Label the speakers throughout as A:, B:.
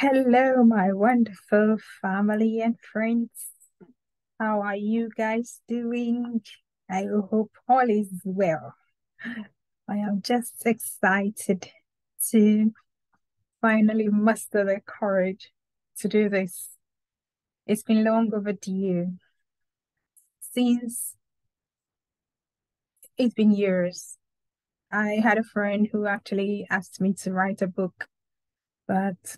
A: Hello, my wonderful family and friends. How are you guys doing? I hope all is well. I am just excited to finally muster the courage to do this. It's been long overdue. Since it's been years. I had a friend who actually asked me to write a book, but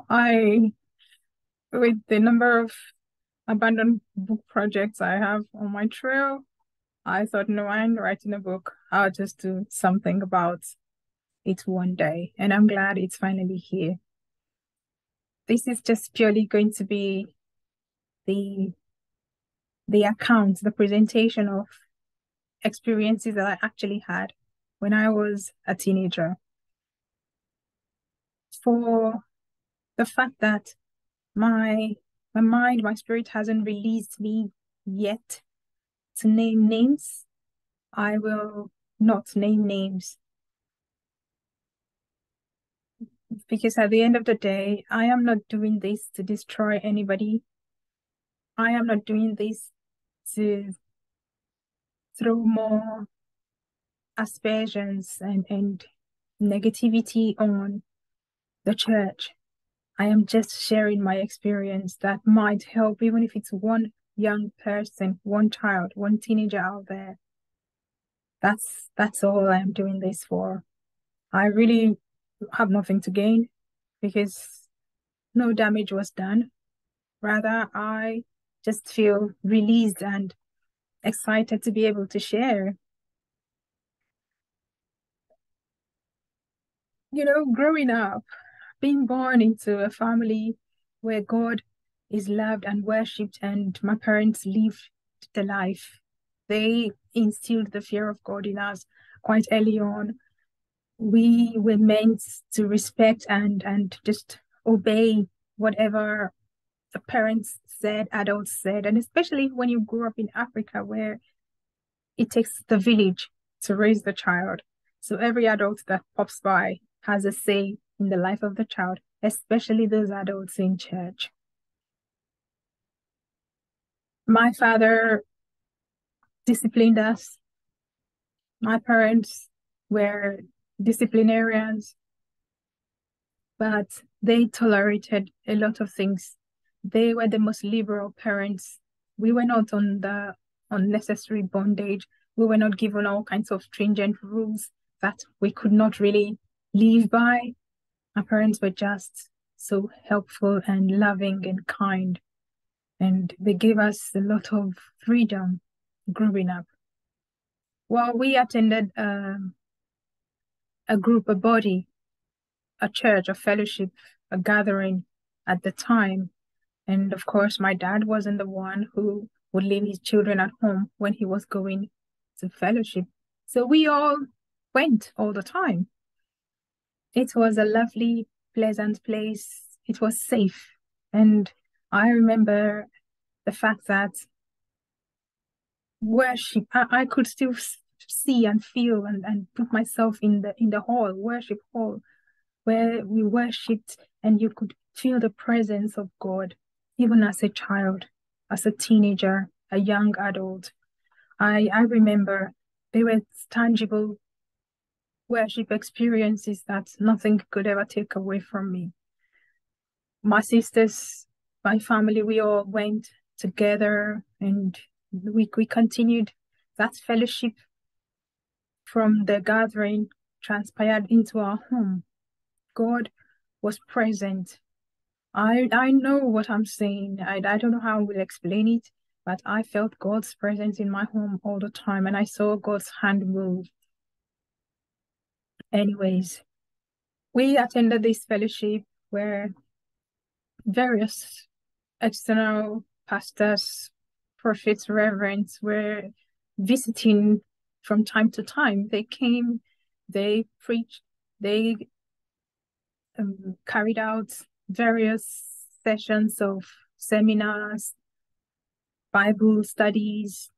A: I, with the number of abandoned book projects I have on my trail, I thought, no, I ain't writing a book. I'll just do something about it one day. And I'm glad it's finally here. This is just purely going to be the the account, the presentation of experiences that I actually had when I was a teenager. For the fact that my my mind, my spirit hasn't released me yet to name names, I will not name names. Because at the end of the day, I am not doing this to destroy anybody. I am not doing this to throw more aspersions and negativity on the church. I am just sharing my experience that might help, even if it's one young person, one child, one teenager out there. That's all I am doing this for. I really have nothing to gain because no damage was done. Rather, I just feel released and excited to be able to share. Growing up, being born into a family where God is loved and worshipped, and my parents lived the life. They instilled the fear of God in us quite early on. We were meant to respect and just obey whatever the parents said, adults said, and especially when you grew up in Africa where it takes the village to raise the child. So every adult that pops by has a say in the life of the child, especially those adults in church. My father disciplined us. My parents were disciplinarians, but they tolerated a lot of things. They were the most liberal parents. We were not on the unnecessary bondage. We were not given all kinds of stringent rules that we could not really live by. Our parents were just so helpful and loving and kind, and they gave us a lot of freedom growing up. Well, we attended a group, a body, a church, a fellowship, a gathering at the time. And of course, my dad wasn't the one who would leave his children at home when he was going to fellowship. So we all went all the time. It was a lovely, pleasant place. It was safe. And I remember the fact that worship, I could still see and feel and put myself in the hall, worship hall, where we worshipped and you could feel the presence of God, even as a child, as a teenager, a young adult. I remember they were tangible worship experiences that nothing could ever take away from me. My sisters, my family, we all went together and we continued that fellowship from the gathering transpired into our home. God was present. I know what I'm saying. I don't know how I will explain it, but I felt God's presence in my home all the time and I saw God's hand move. Anyways, we attended this fellowship where various external pastors, prophets, reverends were visiting from time to time. They came, they preached, they carried out various sessions of seminars, Bible studies,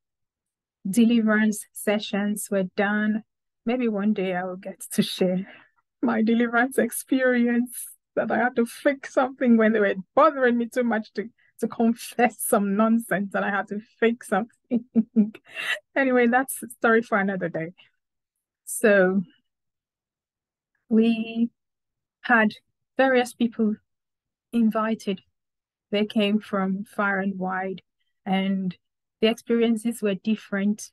A: deliverance sessions were done. Maybe one day I will get to share my deliverance experience. that I had to fix something when they were bothering me too much to confess some nonsense and I had to fix something. Anyway, that's a story for another day. So we had various people invited. They came from far and wide, and the experiences were different.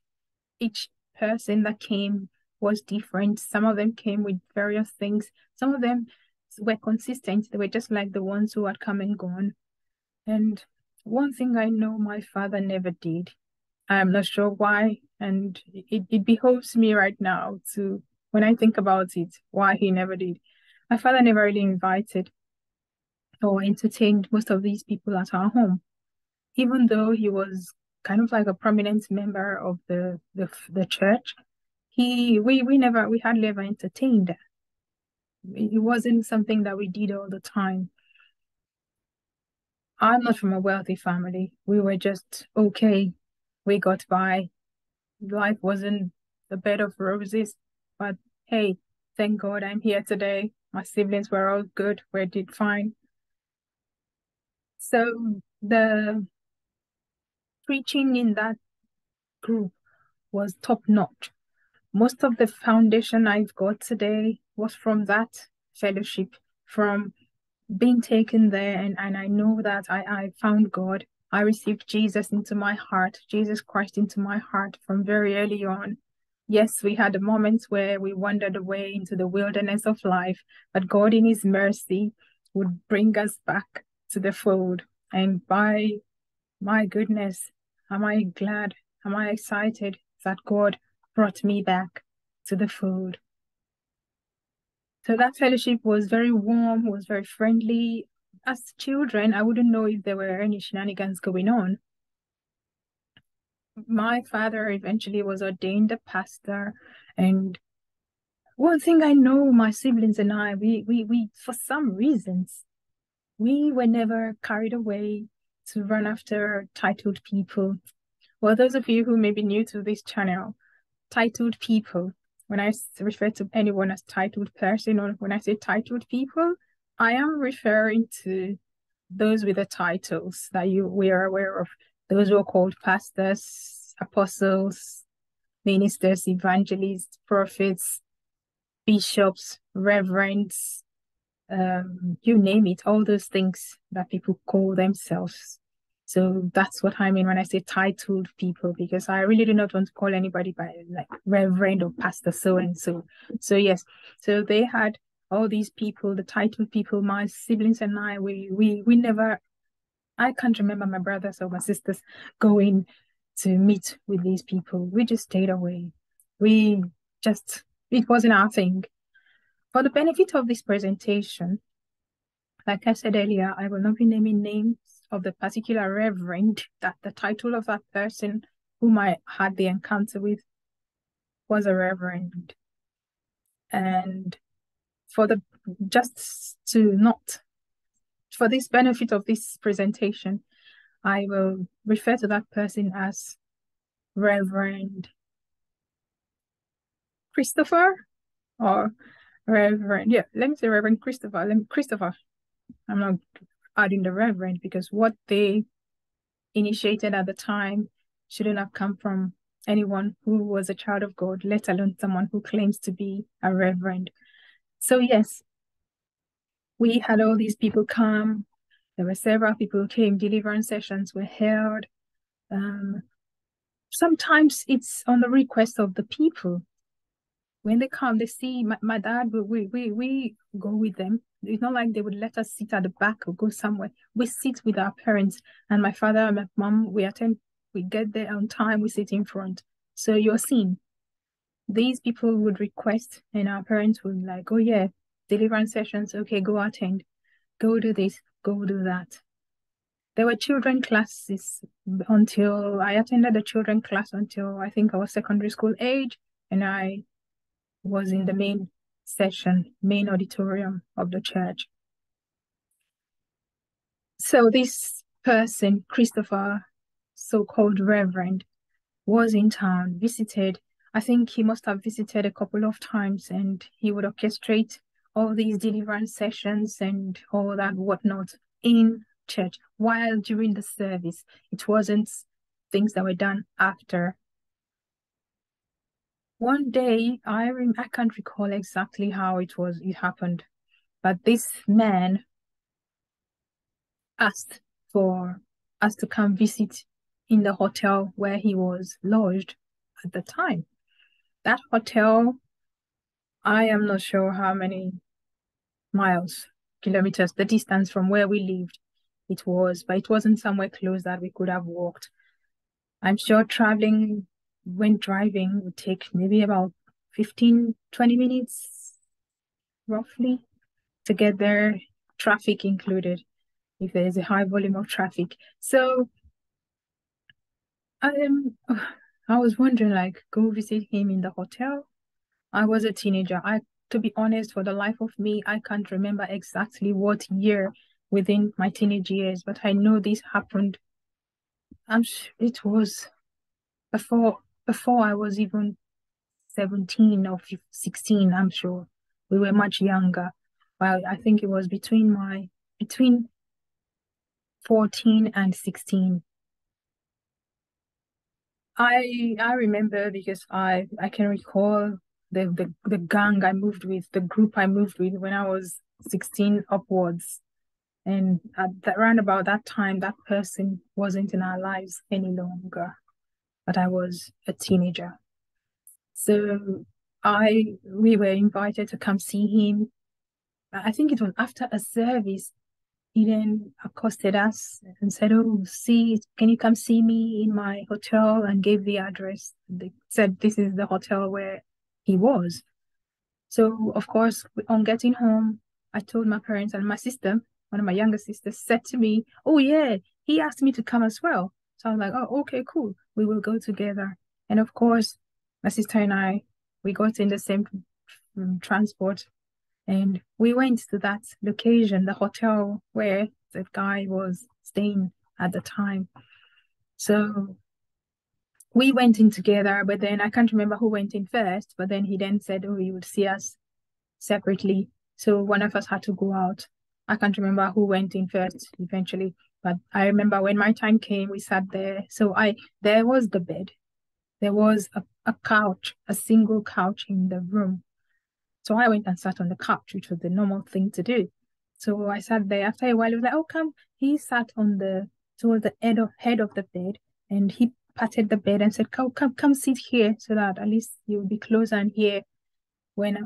A: Each person that came was different. Some of them came with various things. Some of them were consistent. They were just like the ones who had come and gone. And one thing I know my father never did. I'm not sure why, and it behoves me right now to, when I think about it, why he never did. My father never really invited or entertained most of these people at our home, even though he was kind of like a prominent member of the church. We hardly ever entertained. It wasn't something that we did all the time. I'm not from a wealthy family. We were just okay. We got by. Life wasn't a bed of roses, but hey, thank God I'm here today. My siblings were all good. We did fine. So the preaching in that group was top notch. Most of the foundation I've got today was from that fellowship, from being taken there, and I know that I found God. I received Jesus into my heart, Jesus Christ into my heart from very early on. Yes, we had moments where we wandered away into the wilderness of life, but God in his mercy would bring us back to the fold. And by my goodness, am I glad, am I excited that God brought me back to the fold. So that fellowship was very warm, was very friendly. As children, I wouldn't know if there were any shenanigans going on. My father eventually was ordained a pastor, and one thing I know, my siblings and I, we for some reasons, we were never carried away to run after titled people. Well, those of you who may be new to this channel, titled people, when I refer to anyone as titled person, or when I say titled people, I am referring to those with the titles that we are aware of, those who are called pastors, apostles, ministers, evangelists, prophets, bishops, reverends, you name it, all those things that people call themselves. So that's what I mean when I say titled people, because I really do not want to call anybody by like reverend or pastor so and so. So yes, so they had all these people, the titled people, my siblings and I, we never, I can't remember my brothers or my sisters going to meet with these people. We just stayed away. We just, it wasn't our thing. For the benefit of this presentation, like I said earlier, I will not be naming names of the particular reverend, that the title of that person whom I had the encounter with was a reverend. And for the, just to not, for this benefit of this presentation, I will refer to that person as Reverend Christopher, or Reverend, yeah, let me say Reverend Christopher. Christopher. I'm not adding the Reverend because what they initiated at the time shouldn't have come from anyone who was a child of God, let alone someone who claims to be a reverend. So yes, we had all these people come. There were several people who came. Deliverance sessions were held. Sometimes it's on the request of the people. When they come, they see my dad, we go with them. It's not like they would let us sit at the back or go somewhere. We sit with our parents, and my father and my mom, we get there on time, we sit in front. So you're seen. These people would request, and our parents would like, oh yeah, deliverance sessions, okay, go attend, go do this, go do that. There were children classes until I attended the children class until I think I was secondary school age, and I was in the main session, main auditorium of the church. So this person, Christopher, so-called Reverend, was in town, visited. I think he must have visited a couple of times, and he would orchestrate all these deliverance sessions and all that whatnot in church while during the service. It wasn't things that were done after. One day, I can't recall exactly how it happened, but this man asked for us to come visit in the hotel where he was lodged at the time. That hotel, I am not sure how many miles, kilometers, the distance from where we lived it was, but it wasn't somewhere close that we could have walked. I'm sure traveling when driving would take maybe about 15, 20 minutes roughly to get there, traffic included, if there's a high volume of traffic. So I was wondering, like, go visit him in the hotel. I was a teenager. To be honest, for the life of me, I can't remember exactly what year within my teenage years, but I know this happened. It was before I was even 17 or 16, I'm sure. We were much younger. Well, I think it was between 14 and 16. I remember because I can recall the gang I moved with, the group I moved with when I was 16 upwards. And at that around about that time, that person wasn't in our lives any longer, but I was a teenager. So we were invited to come see him. I think it was after a service. He then accosted us and said, "Oh, can you come see me in my hotel?" And gave the address. They said this is the hotel where he was. So, of course, on getting home, I told my parents, and my sister, one of my younger sisters, said to me, "Oh, yeah, he asked me to come as well." So I was like, "Oh, okay, cool. We will go together." And of course, my sister and I, we got in the same transport and we went to that location, the hotel where the guy was staying at the time. So we went in together, but then I can't remember who went in first, but then he then said, "Oh, he would see us separately." So one of us had to go out. I can't remember who went in first eventually, but I remember when my time came, we sat there. There was the bed. There was a couch, a single couch in the room. So I went and sat on the couch, which was the normal thing to do. So I sat there. After a while, he was like, "Oh, come." He sat towards the head of the bed, and he patted the bed and said, come, sit here, so that at least you'll be closer and hear when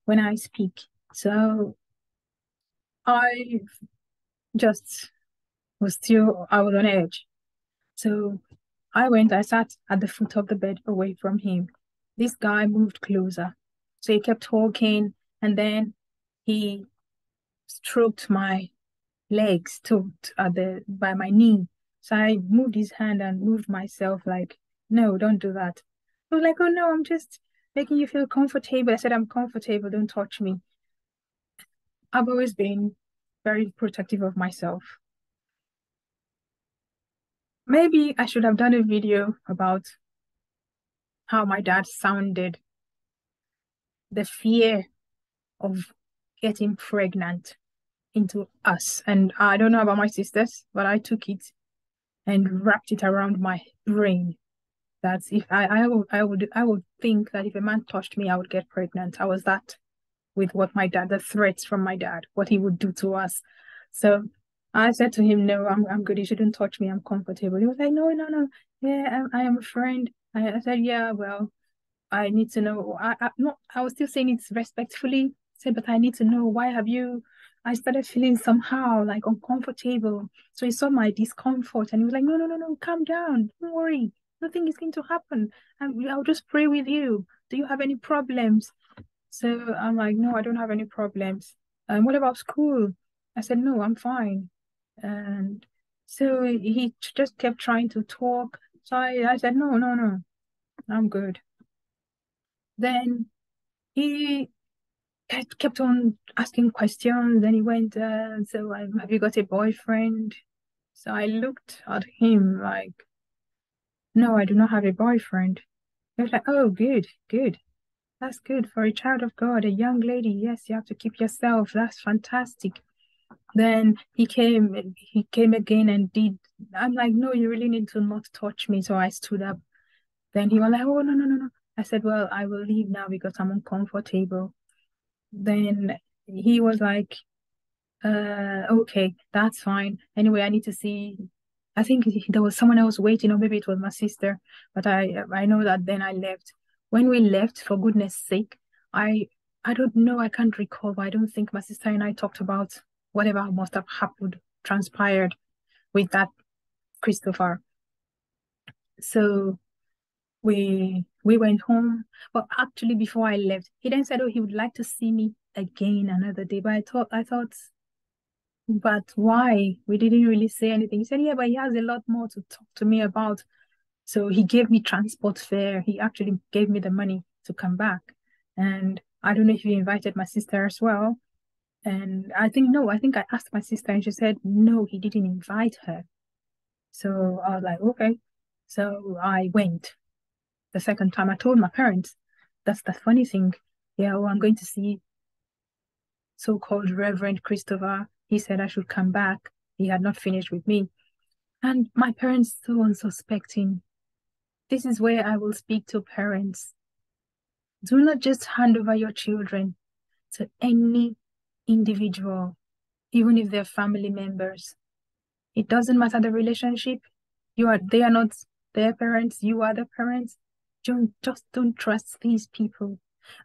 A: I speak." So I just I was on edge. So I sat at the foot of the bed away from him. This guy moved closer. So he kept talking, and then he stroked my legs by my knee. So I moved his hand and moved myself like, "No, don't do that." He was like, "Oh no, I'm just making you feel comfortable." I said, "I'm comfortable, don't touch me." I've always been very protective of myself. Maybe I should have done a video about how my dad sounded, the fear of getting pregnant into us. And I don't know about my sisters, but I took it and wrapped it around my brain. That's if I would think that if a man touched me, I would get pregnant. I was that with what the threats from my dad, what he would do to us. So I said to him, "No, I'm good. You shouldn't touch me. I'm comfortable." He was like, "No, no, no. Yeah, I am a friend." I said, "Yeah, well, I need to know." I was still saying it respectfully. Said, "But I need to know, why have you?" I started feeling somehow like uncomfortable. So he saw my discomfort and he was like, "No, no, no, no, calm down. Don't worry. Nothing is going to happen. I'll just pray with you. Do you have any problems?" So I'm like, "No, I don't have any problems." "And what about school?" I said, "No, I'm fine." And so he just kept trying to talk. So I said, "No, no, no, I'm good." Then he kept on asking questions. Then he went, have you got a boyfriend?" So I looked at him like, "No, I do not have a boyfriend." He was like, "Oh, good, good." That's good for a child of God, a young lady. Yes, you have to keep yourself. That's fantastic. Then he came again and did. I'm like, no, you really need to not touch me. So I stood up. Then he was like, oh, no, no, no, no. I said, well, I will leave now because I'm uncomfortable. Then he was like, okay, that's fine. Anyway, I need to see. I think there was someone else waiting, or maybe it was my sister, but I know that then I left. When we left, for goodness sake, I I don't know, I can't recall, but I don't think my sister and I talked about whatever must have happened, transpired with that Christopher. So we went home. But actually before I left, he then said, oh, he would like to see me again another day. But I thought, but why? We didn't really say anything. He said, yeah, but he has a lot more to talk to me about. So he gave me transport fare. He actually gave me the money to come back. And I don't know if he invited my sister as well. And I think, no, I think I asked my sister and she said, no, he didn't invite her. So I was like, okay. So I went the second time. I told my parents, that's the funny thing. Yeah, well, I'm going to see so-called Reverend Christopher. He said I should come back. He had not finished with me. And my parents so unsuspecting. This is where I will speak to parents. Do not just hand over your children to any individual, even if they're family members. It doesn't matter the relationship. They are not their parents, you are the parents. Just don't trust these people.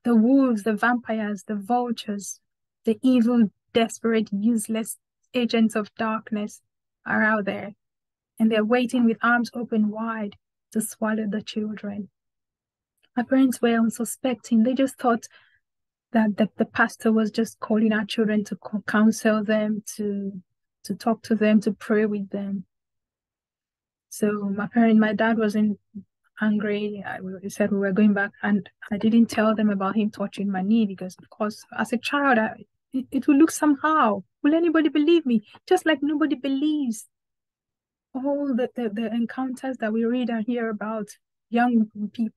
A: The wolves, the vampires, the vultures, the evil, desperate, useless agents of darkness are out there, and they're waiting with arms open wide to swallow the children. My parents were unsuspecting. They just thought that the pastor was just calling our children to counsel them, to talk to them, to pray with them. So my dad wasn't angry. He said we were going back, and I didn't tell them about him touching my knee because, of course, as a child, it will look somehow. Will anybody believe me? Just like nobody believes all the encounters that we read and hear about young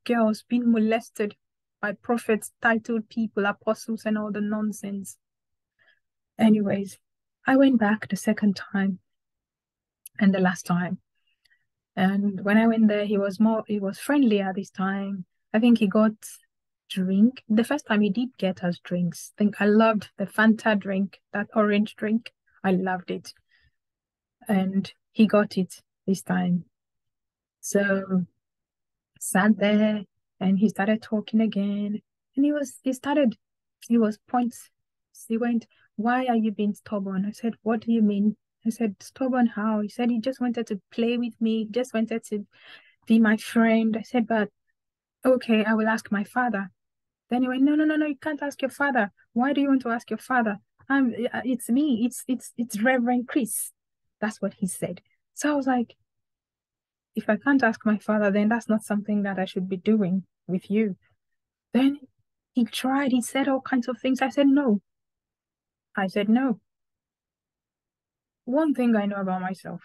A: girls being molested by prophets, titled people, apostles, and all the nonsense. Anyways, I went back the second time and the last time. And when I went there, he was friendlier this time. I think he got drink. The first time he did get us drinks. I think I loved the Fanta drink, that orange drink. I loved it. And he got it this time. So sat there and he started talking again. And he was points. He went, why are you being stubborn? I said, what do you mean? I said, stubborn how? He said he just wanted to play with me, he just wanted to be my friend. I said, but okay, I will ask my father. Then he went, no, no, no, no, you can't ask your father. Why do you want to ask your father? It's me, it's Reverend Chris. That's what he said. So I was like, if I can't ask my father, then that's not something that I should be doing with you. Then he said all kinds of things. I said, no. I said, no. One thing I know about myself,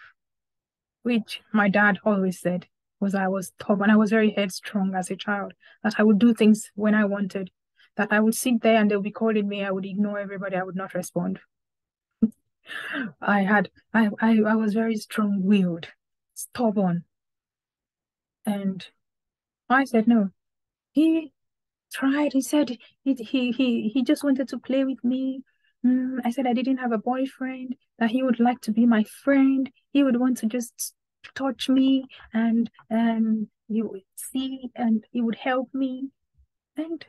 A: which my dad always said, was I was stubborn. I was very headstrong as a child, that I would do things when I wanted, that I would sit there and they'll be calling me. I would ignore everybody. I would not respond. I was very strong-willed, stubborn. And I said, no. He tried. He said he just wanted to play with me. I said I didn't have a boyfriend, that he would like to be my friend. He would want to just touch me and you would see and he would help me. And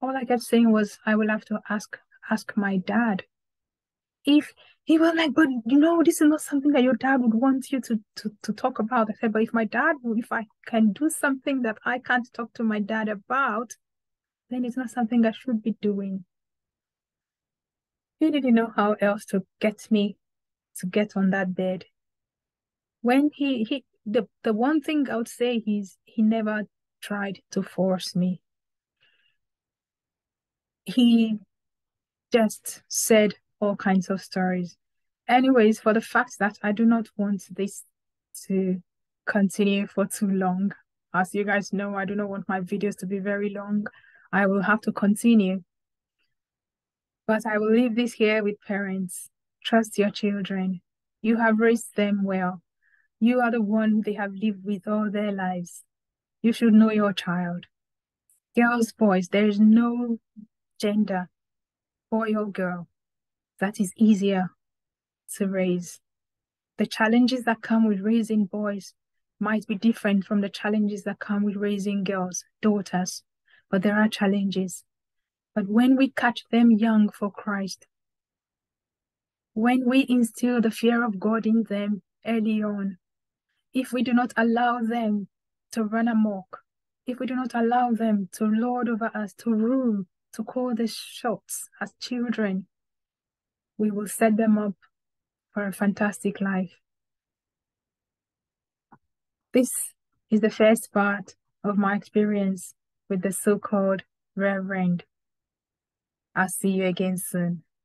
A: all I kept saying was I will have to ask my dad. If he was like, but this is not something that your dad would want you to talk about. I said, but if I can do something that I can't talk to my dad about, then it's not something I should be doing. He didn't know how else to get me to get on that bed. When the one thing I would say is he never tried to force me. He just said all kinds of stories. Anyways, for the fact that I do not want this to continue for too long. As you guys know, I do not want my videos to be very long. I will have to continue. But I will leave this here with parents. Trust your children. You have raised them well. You are the one they have lived with all their lives. You should know your child. Girls, boys, there is no gender, boy or girl, that is easier to raise. The challenges that come with raising boys might be different from the challenges that come with raising girls, daughters, but there are challenges. But when we catch them young for Christ, when we instill the fear of God in them early on, if we do not allow them to run amok, if we do not allow them to lord over us, to rule, to call the shots as children, we will set them up for a fantastic life. This is the first part of my experience with the so-called reverend. I'll see you again soon.